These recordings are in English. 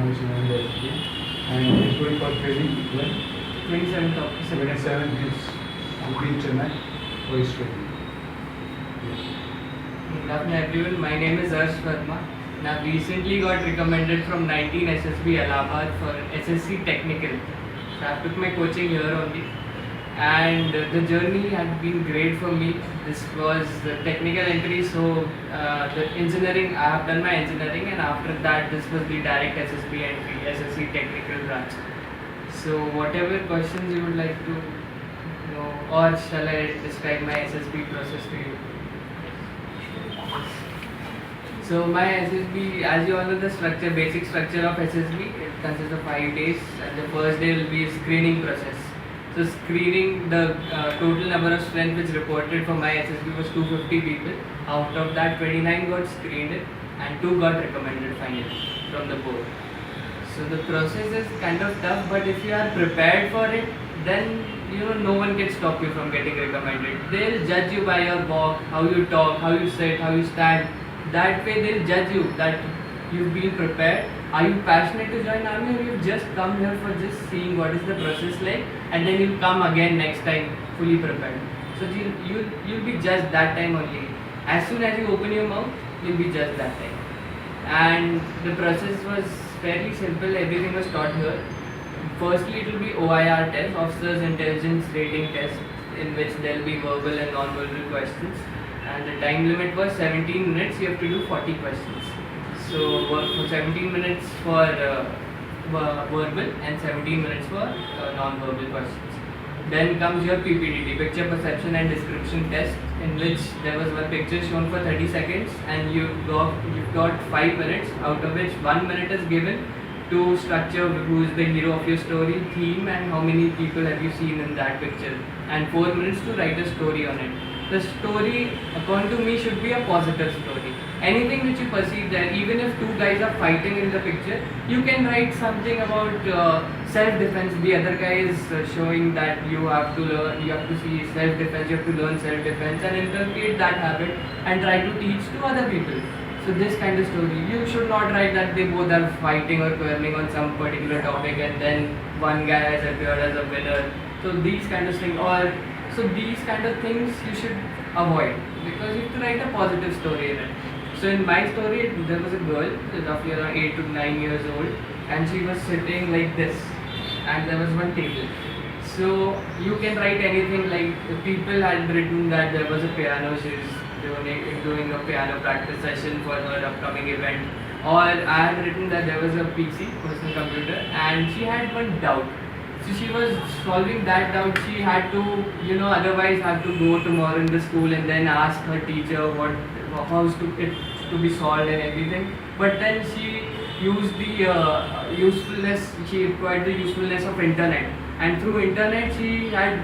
information on the SSB, and it's going for training when 27th of September. 27 is in Chennai for his training. Good afternoon everyone, my name is Arsh Verma and I've recently got recommended from 19 SSB Allahabad for SSC Technical. So I took my coaching here only and the journey had been great for me. This was the technical entry, so the engineering, I have done my engineering, and after that this was the direct SSB entry, SSC Technical branch. So whatever questions you would like to know, or shall I describe my SSB process to you? So my SSB, as you all know, the structure, basic structure of SSB, it consists of 5 days, and the first day will be a screening process. So screening, the total number of strength which reported for my SSB was 250 people. Out of that, 29 got screened and 2 got recommended finally from the board. So the process is kind of tough, but if you are prepared for it, then no one can stop you from getting recommended. They'll judge you by your walk, how you talk, how you sit, how you stand. That way they'll judge you that you've been prepared. Are you passionate to join army, or you've just come here for just seeing what is the process like, and then you'll come again next time fully prepared. So you'll be judged that time only. As soon as you open your mouth, you'll be judged that time. And the process was fairly simple. Everything was taught here. Firstly, it will be OIR test, Officers Intelligence Rating Test, in which there will be verbal and non-verbal questions. And the time limit was 17 minutes. You have to do 40 questions. So for 17 minutes for verbal and 17 minutes for non-verbal questions. Then comes your PPDT, Picture Perception and Description Test, in which there was one picture shown for 30 seconds and you've got 5 minutes, out of which 1 minute is given to structure who is the hero of your story, theme, and how many people have you seen in that picture, and 4 minutes to write a story on it. The story, according to me, should be a positive story. Anything which you perceive there, even if 2 guys are fighting in the picture, you can write something about self-defense. The other guy is showing that you have to learn, you have to see self-defense, you have to learn self-defense and inculcate that habit and try to teach to other people. So this kind of story, you should not write that they both are fighting or quarreling on some particular topic and then one guy has appeared as a winner. So these kind of things, these kind of things you should avoid, because you have to write a positive story in it. So in my story, there was a girl, roughly around 8 to 9 years old, and she was sitting like this, and there was one table. So you can write anything, like people had written that there was a piano, she was doing a piano practice session for her upcoming event, or I had written that there was a PC, personal computer, and she had one doubt. So she was solving that doubt. She had to, otherwise have to go tomorrow in the school and then ask her teacher how's it to be solved and everything. But then she used the usefulness. She required the usefulness of internet, and through internet she had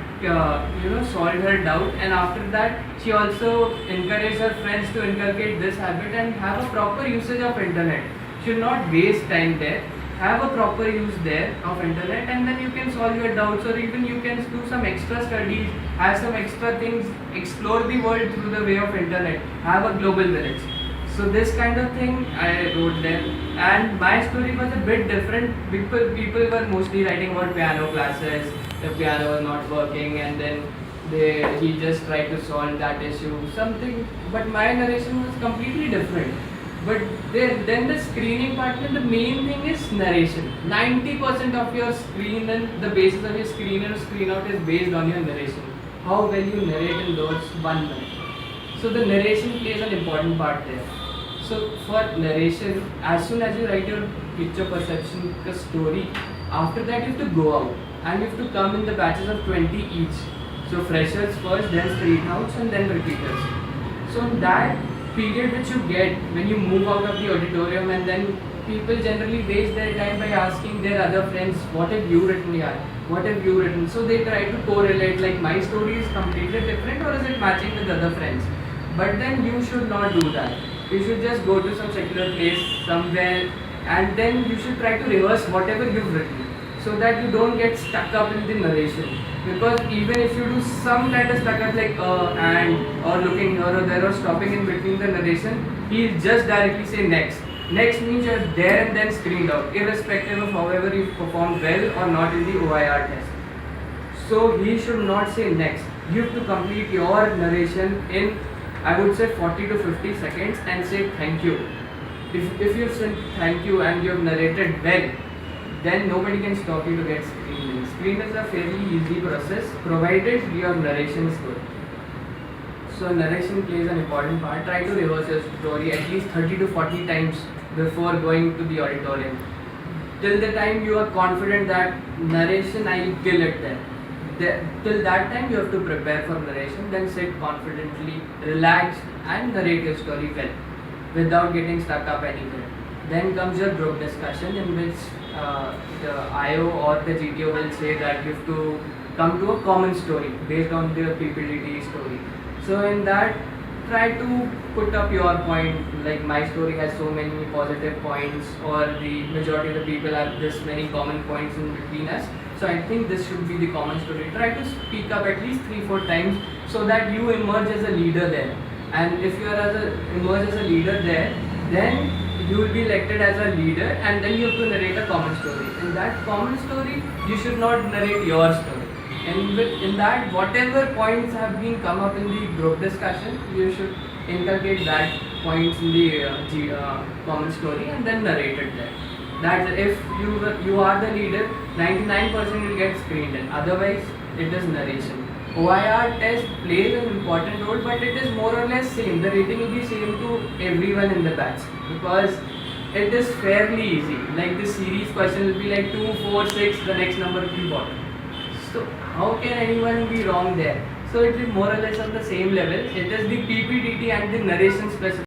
solved her doubt. And after that, she also encouraged her friends to inculcate this habit and have a proper usage of internet. Should not waste time there. Have a proper use there of internet, and then you can solve your doubts, or even you can do some extra studies, have some extra things, explore the world through the way of internet, have a global village. So this kind of thing I wrote there, and my story was a bit different. People were mostly writing about piano classes, the piano was not working, and then he just tried to solve that issue, something, but my narration was completely different. But then the screening part, the main thing is narration. 90% of your screen and the basis of your screen in or screen out is based on your narration. How well you narrate in those 1 minute. So the narration plays an important part there. So for narration, as soon as you write your picture perception story, after that you have to go out and you have to come in the batches of 20 each. So freshers first, then screenouts, and then repeaters. So in that period which you get when you move out of the auditorium, and then people generally waste their time by asking their other friends, what have you written here? What have you written? So they try to correlate, like my story is completely different or is it matching with other friends? But then you should not do that. You should just go to some secular place somewhere, and then you should try to rehearse whatever you've written, so that you don't get stuck up in the narration. Because even if you do some kind of stuck up like and or looking here or there or stopping in between the narration, he'll just directly say next. Next means you're there and then screened out, irrespective of however you performed well or not in the OIR test. So he should not say next. You have to complete your narration in, I would say, 40 to 50 seconds and say thank you. If you've said thank you and you've narrated well, then nobody can stop you to get screened in. Screen is a fairly easy process, provided your narration is good. So narration plays an important part. Try to rehearse your story at least 30 to 40 times before going to the auditorium. Till the time you are confident that narration, I will kill it there. Till that time you have to prepare for narration, then sit confidently, relaxed and narrate your story well without getting stuck up anywhere. Then comes your group discussion in which the IO or the GTO will say that you have to come to a common story based on their PPDT story. So in that, try to put up your point, like my story has so many positive points, or the majority of the people have this many common points in between us. So I think this should be the common story. Try to speak up at least 3-4 times so that you emerge as a leader there. And if you are emerge as a leader there, then you will be elected as a leader, and then you have to narrate a common story. In that common story, you should not narrate your story. And in that, whatever points have been come up in the group discussion, you should inculcate that points in the common story and then narrate it there. That if you are the leader, 99% will get screened in. Otherwise, it is narration. OIR test plays an important role, but it is more or less same. The rating will be same to everyone in the batch because it is fairly easy. Like the series question will be like 2, 4, 6. The next number will be bottom. So how can anyone be wrong there? So it is more or less on the same level. It is the PPDT and the narration specific